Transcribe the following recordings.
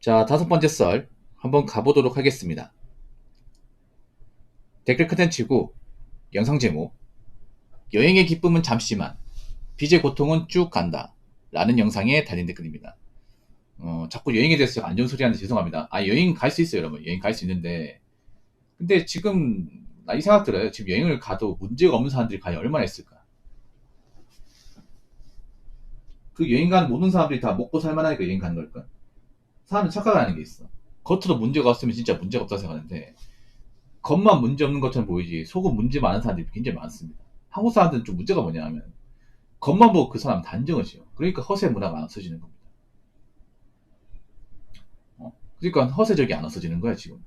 자, 다섯 번째 썰 한번 가보도록 하겠습니다. 댓글 컨텐츠고 영상 제목 여행의 기쁨은 잠시만 빚의 고통은 쭉 간다 라는 영상에 달린 댓글입니다. 자꾸 여행에 대해서 안 좋은 소리 하는데 죄송합니다. 여행 갈 수 있어요, 여러분. 여행 갈 수 있는데 근데 지금 나 이 생각 들어요. 지금 여행을 가도 문제가 없는 사람들이 과연 얼마나 있을까? 그 여행 가는 모든 사람들이 다 먹고 살만하니까 여행 가는 걸까? 사람은 착각하는 게 있어. 겉으로 문제가 없으면 진짜 문제가 없다고 생각하는데 겉만 문제 없는 것처럼 보이지 속은 문제 많은 사람들이 굉장히 많습니다. 한국 사람들은 좀 문제가 뭐냐 하면 겉만 보고 그 사람 단정을 지어. 그러니까 허세 문화가 안 없어지는 겁니다. 그러니까 허세적이 안 없어지는 거야 지금.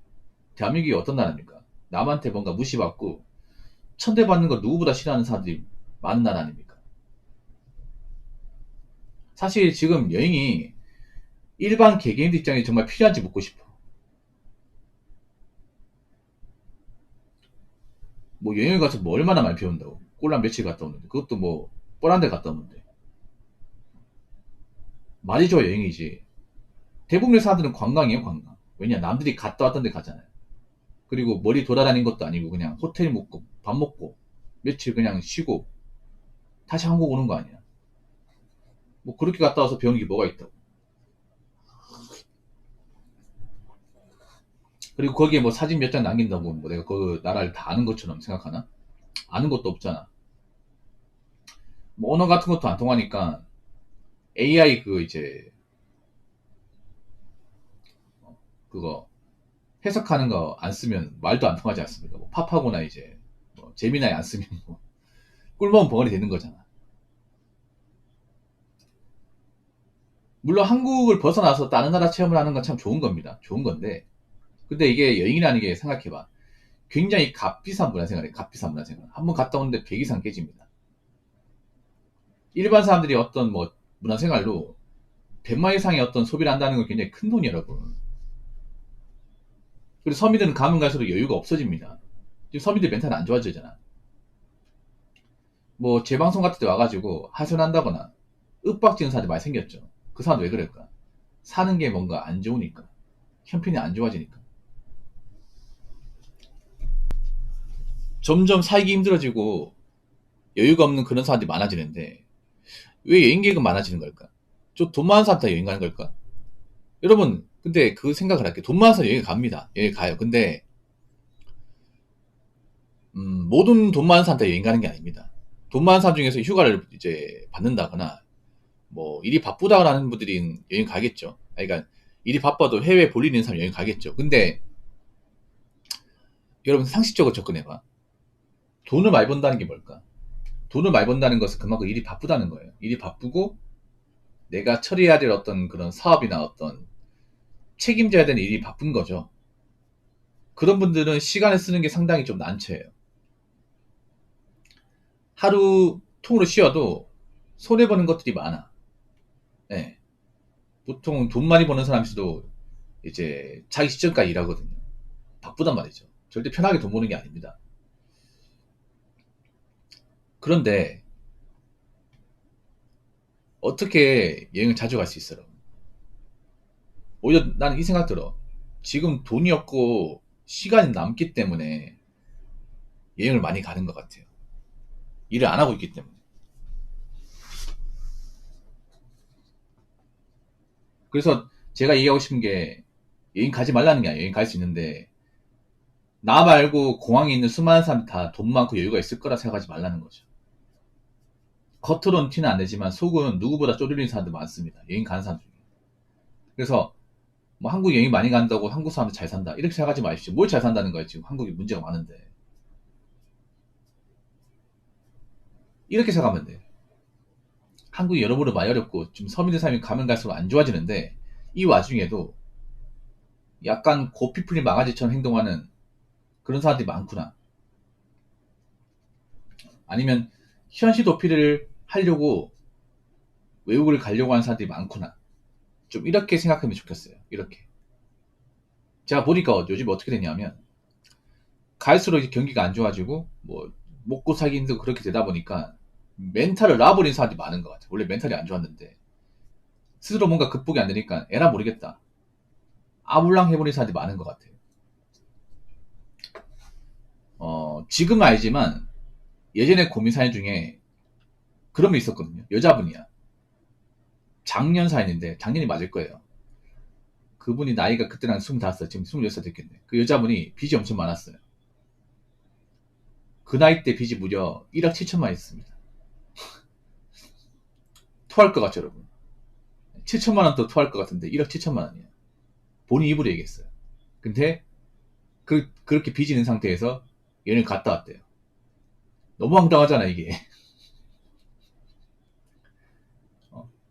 대한민국이 어떤 나라입니까? 남한테 뭔가 무시받고 천대받는 걸 누구보다 싫어하는 사람들이 많은 나라 아닙니까? 사실 지금 여행이 일반 개개인들 입장에 정말 필요한지 묻고 싶어. 뭐 여행을 가서 뭐 얼마나 많이 배운다고. 꼴랑 며칠 갔다 오는데 그것도 뭐 뻔한 데 갔다 오는데 말이 좋아 여행이지. 대부분의 사람들은 관광이에요, 관광. 왜냐, 남들이 갔다 왔던 데 가잖아요. 그리고 머리 돌아다닌 것도 아니고 그냥 호텔 묵고 밥 먹고 며칠 그냥 쉬고 다시 한국 오는 거 아니야. 뭐 그렇게 갔다 와서 배우는 게 뭐가 있다고. 그리고 거기에 뭐 사진 몇 장 남긴다고 뭐 내가 그 나라를 다 아는 것처럼 생각하나? 아는 것도 없잖아. 뭐 언어 같은 것도 안 통하니까 AI 그 이제 그거 해석하는 거 안 쓰면 말도 안 통하지 않습니까? 뭐 팝하거나 이제 뭐 재미나이 안 쓰면 뭐 꿀먹은 벙어리 되는 거잖아. 물론 한국을 벗어나서 다른 나라 체험을 하는 건 참 좋은 겁니다. 좋은 건데 근데 이게 여행이라는 게 생각해봐. 굉장히 값비싼 문화생활이에요. 값비싼 문화생활. 한번 갔다 오는데 100 이상 깨집니다. 일반 사람들이 어떤 뭐 문화생활로 100만 이상의 어떤 소비를 한다는 건 굉장히 큰 돈이에요, 여러분. 그리고 서민들은 가면 갈수록 여유가 없어집니다. 지금 서민들 멘탈 안 좋아지잖아. 뭐 재방송 같은 데 와가지고 하소연한다거나 윽박지는 사람들이 많이 생겼죠. 그 사람들 왜 그럴까? 사는 게 뭔가 안 좋으니까. 형편이 안 좋아지니까. 점점 살기 힘들어지고 여유가 없는 그런 사람들이 많아지는데 왜 여행 계획은 많아지는 걸까? 저 돈 많은 사람 다 여행 가는 걸까? 여러분, 근데 그 생각을 할게요. 돈 많아서 여행 갑니다. 여행 가요. 근데 모든 돈 많은 사람 다 여행 가는 게 아닙니다. 돈 많은 사람 중에서 휴가를 이제 받는다거나 뭐 일이 바쁘다거나 하는 분들이 여행 가겠죠. 그러니까 일이 바빠도 해외 볼일 있는 사람 여행 가겠죠. 근데 여러분 상식적으로 접근해봐. 돈을 많이 번다는 게 뭘까? 돈을 많이 번다는 것은 그만큼 일이 바쁘다는 거예요. 일이 바쁘고 내가 처리해야 될 어떤 그런 사업이나 어떤 책임져야 되는 일이 바쁜 거죠. 그런 분들은 시간을 쓰는 게 상당히 좀 난처해요. 하루 통으로 쉬어도 손해보는 것들이 많아. 네. 보통 돈 많이 버는 사람일수도 이제 자기 시점까지 일하거든요. 바쁘단 말이죠. 절대 편하게 돈 버는 게 아닙니다. 그런데 어떻게 여행을 자주 갈 수 있어요? 오히려 나는 이 생각 들어. 지금 돈이 없고 시간이 남기 때문에 여행을 많이 가는 것 같아요. 일을 안 하고 있기 때문에. 그래서 제가 얘기하고 싶은 게 여행 가지 말라는 게 아니에요. 여행 갈 수 있는데 나 말고 공항에 있는 수많은 사람이 다 돈 많고 여유가 있을 거라 생각하지 말라는 거죠. 겉으로는 티는 안 내지만 속은 누구보다 쪼들리는 사람들 많습니다. 여행 가는 사람 중에. 그래서 뭐 한국 여행 많이 간다고 한국 사람들 잘 산다 이렇게 생각하지 마십시오. 뭘 잘 산다는 거예요. 지금 한국이 문제가 많은데. 이렇게 생각하면 돼. 한국이 여러모로 많이 어렵고 좀 서민들 삶이 가면 갈수록 안 좋아지는데 이 와중에도 약간 고삐 풀린 망아지처럼 행동하는 그런 사람들이 많구나. 아니면 현실 도피를 하려고 외국을 가려고 하는 사람들이 많구나. 좀 이렇게 생각하면 좋겠어요. 이렇게. 제가 보니까 요즘 어떻게 되냐면 갈수록 이제 경기가 안 좋아지고 뭐 먹고 살기 힘들고 그렇게 되다 보니까 멘탈을 놔버린 사람들이 많은 것 같아요. 원래 멘탈이 안 좋았는데 스스로 뭔가 극복이 안 되니까 에라 모르겠다. 아물랑 해버린 사람들이 많은 것 같아요. 지금은 알지만 예전에 고민 사연 중에 그런 게 있었거든요. 여자분이야. 작년 사연인데 작년이 맞을 거예요. 그분이 나이가 그때랑 25살, 지금 26살 됐겠네. 그 여자분이 빚이 엄청 많았어요. 그 나이 때 빚이 무려 1억 7천만 있습니다. 토할 것 같죠, 여러분? 7천만 원 더 토할 것 같은데 1억 7천만 원이에요. 본인 입으로 얘기했어요. 근데 그렇게 빚이 있는 상태에서 여행을 갔다 왔대요. 너무 황당하잖아, 이게.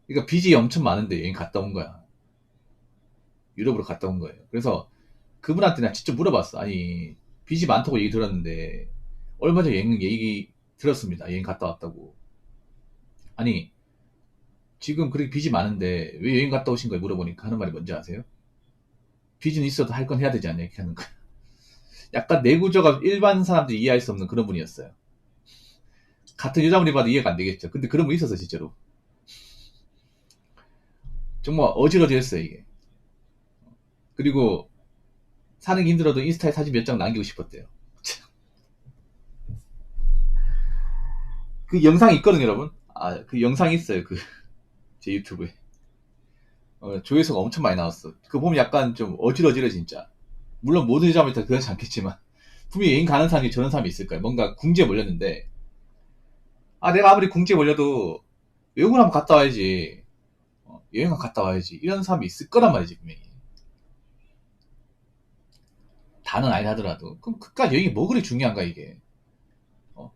그러니까 빚이 엄청 많은데 여행 갔다 온 거야. 유럽으로 갔다 온 거예요. 그래서 그분한테 나 직접 물어봤어. 아니, 빚이 많다고 얘기 들었는데 얼마 전에 여행 얘기 들었습니다. 여행 갔다 왔다고. 아니, 지금 그렇게 빚이 많은데 왜 여행 갔다 오신 거예요? 물어보니까 하는 말이 뭔지 아세요? 빚은 있어도 할 건 해야 되지 않냐, 이렇게 하는 거야. 약간 내구조가 일반 사람들이 이해할 수 없는 그런 분이었어요. 같은 여자분이 봐도 이해가 안 되겠죠. 근데 그런 분 있었어, 진짜로. 정말 어지러지했어요, 이게. 그리고 사는 게 힘들어도 인스타에 사진 몇 장 남기고 싶었대요. 그 영상이 있거든요, 여러분. 아, 그 영상이 있어요. 제 유튜브에. 조회수가 엄청 많이 나왔어. 그거 보면 약간 좀 어지러지러, 진짜. 물론 모든 여자분이 다 그렇지 않겠지만. 분명히 여행 가는 사람이 저런 사람이 있을 거예요. 뭔가 궁지에 몰렸는데, 아, 내가 아무리 궁지에 몰려도 외국을 한번 갔다 와야지. 여행을 갔다 와야지. 이런 사람이 있을 거란 말이지, 분명히. 다는 아니 하더라도. 그럼 그깟 여행이 뭐 그리 중요한가, 이게. 어.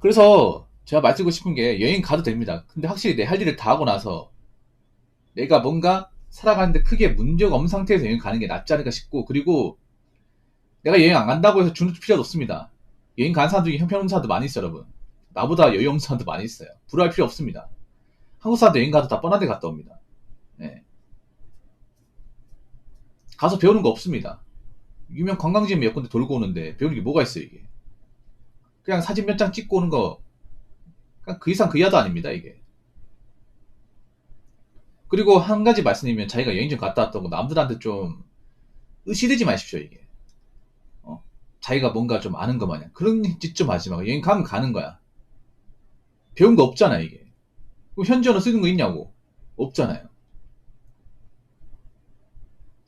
그래서 제가 말씀드리고 싶은 게 여행 가도 됩니다. 근데 확실히 내 할 일을 다 하고 나서 내가 뭔가 살아가는데 크게 문제가 없는 상태에서 여행 가는 게 낫지 않을까 싶고, 그리고 내가 여행 안 간다고 해서 주눅 필요도 없습니다. 여행 간 사람 중에 형편없는 사람도 많이 있어요, 여러분. 나보다 여유 없는 사람도 많이 있어요. 불화할 필요 없습니다. 한국 사람들 여행 가도 다 뻔한 데 갔다 옵니다. 네. 가서 배우는 거 없습니다. 유명 관광지 몇 군데 돌고 오는데 배우는 게 뭐가 있어요, 이게. 그냥 사진 몇 장 찍고 오는 거, 그냥 그 이상 그 이하도 아닙니다, 이게. 그리고 한 가지 말씀드리면, 자기가 여행 좀 갔다 왔다고 남들한테 좀 의시되지 마십시오, 이게. 자기가 뭔가 좀 아는 거 마냥. 그런 짓 좀 하지 마. 여행 가면 가는 거야. 배운 거 없잖아, 이게. 그럼 현지 언어 쓰는 거 있냐고. 없잖아요.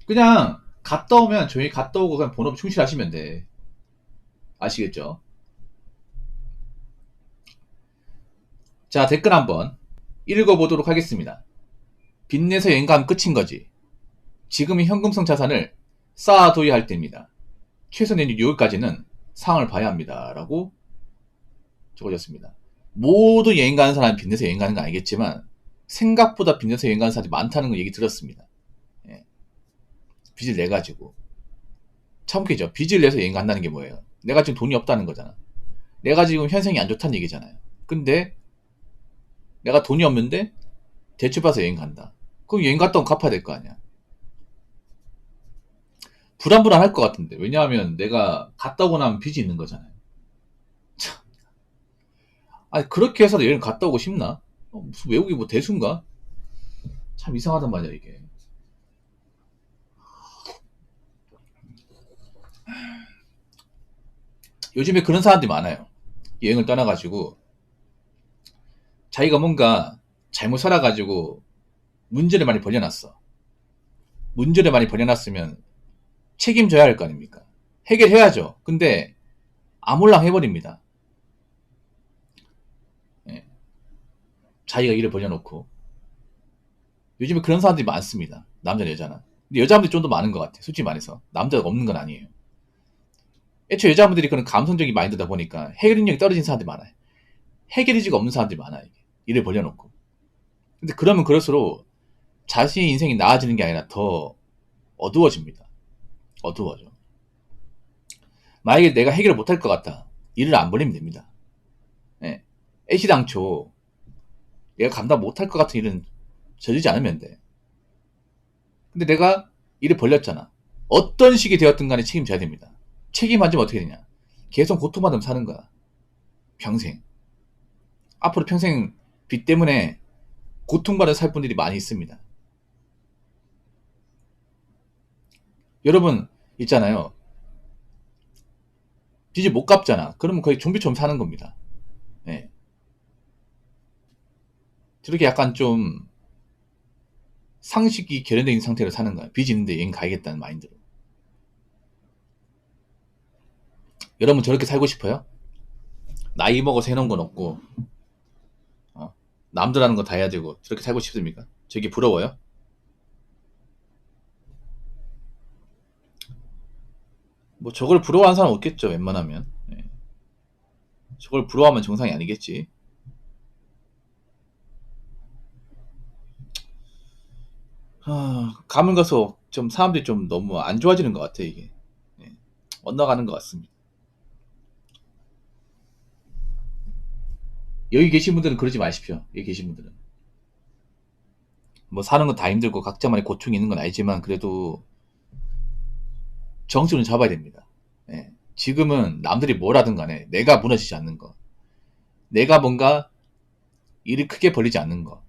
그냥 갔다 오면 조용히 갔다 오고 그냥 본업 충실하시면 돼. 아시겠죠? 자, 댓글 한번 읽어보도록 하겠습니다. 빚내서 여행 가면 끝인 거지. 지금이 현금성 자산을 쌓아둬야 할 때입니다. 최소 내년 6월까지는 상황을 봐야 합니다. 라고 적어졌습니다. 모두 여행 가는 사람이 빚내서 여행 가는 건 아니겠지만 생각보다 빚내서 여행 가는 사람이 많다는 거 얘기 들었습니다. 예. 빚을 내가지고. 참 웃기죠. 빚을 내서 여행 간다는 게 뭐예요? 내가 지금 돈이 없다는 거잖아. 내가 지금 현생이 안 좋다는 얘기잖아요. 근데 내가 돈이 없는데 대출받아서 여행 간다. 그럼 여행 갔다 오면 갚아야 될 거 아니야. 불안불안할 것 같은데. 왜냐하면 내가 갔다 오고 나면 빚이 있는 거잖아요. 참. 아니, 그렇게 해서 여행 갔다 오고 싶나? 무슨 외국이 뭐 대수인가? 참 이상하단 말이야, 이게. 요즘에 그런 사람들이 많아요. 여행을 떠나가지고 자기가 뭔가 잘못 살아가지고 문제를 많이 벌여놨어. 문제를 많이 벌여놨으면 책임져야 할 거 아닙니까? 해결해야죠. 근데 아몰랑 해버립니다. 예. 자기가 일을 벌여놓고. 요즘에 그런 사람들이 많습니다. 남자나 여자나. 근데 여자분들이 좀 더 많은 것 같아. 솔직히 말해서. 남자가 없는 건 아니에요. 애초에 여자분들이 그런 감성적인 마인드다 보니까 해결 능력이 떨어진 사람들이 많아요. 해결의지가 없는 사람들이 많아요. 이게. 일을 벌여놓고. 근데 그러면 그럴수록 자신의 인생이 나아지는 게 아니라 더 어두워집니다. 어두워져. 만약에 내가 해결을 못할 것 같다. 일을 안 벌리면 됩니다. 예. 애시당초 내가 감당 못할 것 같은 일은 저지르지 않으면 돼. 근데 내가 일을 벌렸잖아. 어떤 식이 되었든 간에 책임져야 됩니다. 책임 안 지면 어떻게 되냐. 계속 고통받으면 사는 거야. 평생. 앞으로 평생 빚 때문에 고통받아 살 분들이 많이 있습니다. 여러분 있잖아요. 빚을 못 갚잖아. 그러면 거의 좀비처럼 사는 겁니다. 예. 저렇게 약간 좀 상식이 결여된 상태로 사는 거야. 빚이 있는데 여행 가야겠다는 마인드로. 여러분 저렇게 살고 싶어요? 나이 먹어서 해놓은 건 없고, 어? 남들 하는 거 다 해야 되고, 저렇게 살고 싶습니까? 저게 부러워요? 뭐 저걸 부러워하는 사람 없겠죠, 웬만하면. 예. 저걸 부러워하면 정상이 아니겠지. 가면 가서 좀 사람들이 좀 너무 안 좋아지는 것 같아, 이게. 예. 엇나가는 것 같습니다. 여기 계신 분들은 그러지 마십시오. 여기 계신 분들은. 뭐 사는 건 다 힘들고 각자만의 고충이 있는 건 알지만 그래도 정수는 잡아야 됩니다. 예. 지금은 남들이 뭘 하든 간에 내가 무너지지 않는 거. 내가 뭔가 일을 크게 벌리지 않는 거.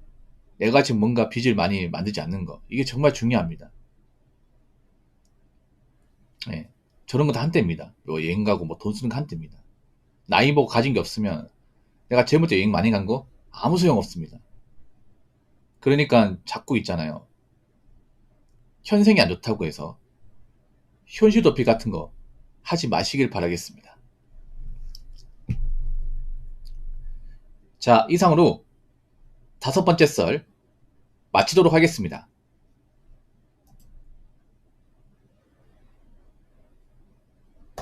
내가 지금 뭔가 빚을 많이 만들지 않는 거. 이게 정말 중요합니다. 예. 저런 거 다 한때입니다. 뭐 여행 가고 뭐 돈 쓰는 거 한때입니다. 나이 보고 가진 게 없으면 내가 제일 먼저 여행 많이 간 거 아무 소용 없습니다. 그러니까 자꾸 있잖아요. 현생이 안 좋다고 해서 현실 도피 같은 거 하지 마시길 바라겠습니다. 자, 이상으로 5번째 썰 마치도록 하겠습니다.